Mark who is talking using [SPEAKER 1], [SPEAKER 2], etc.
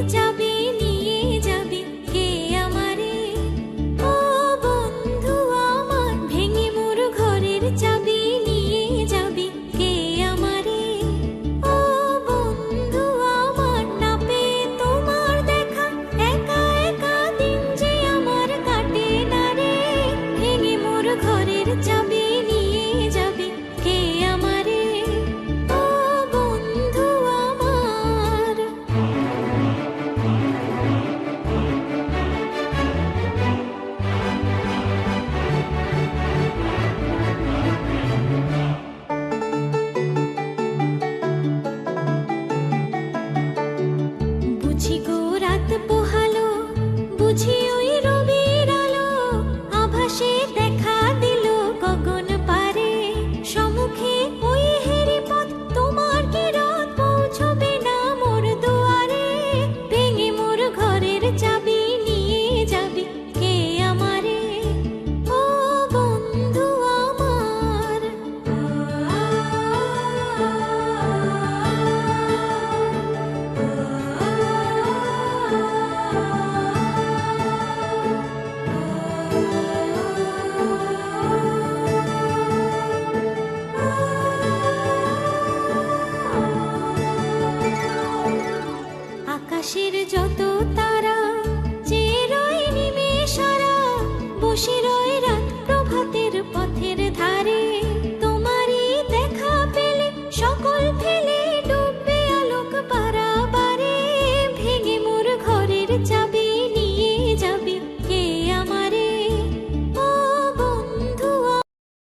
[SPEAKER 1] চাবি নিয়ে যাবে কে আমারে? ও বন্ধু আমার, ভেঙে মোর ঘরের চাবি নিয়ে যাবে কে আমারে? ও বন্ধু আমার, না পেয়ে তোমার দেখা একা একা দিন যে আমার কাটে না রে। ভেঙে মোর ঘরের চাবি নিয়ে যাবে কে আমারে? ও বন্ধু আমার। বুঝি গো রাত পোহালো, বুঝি ওই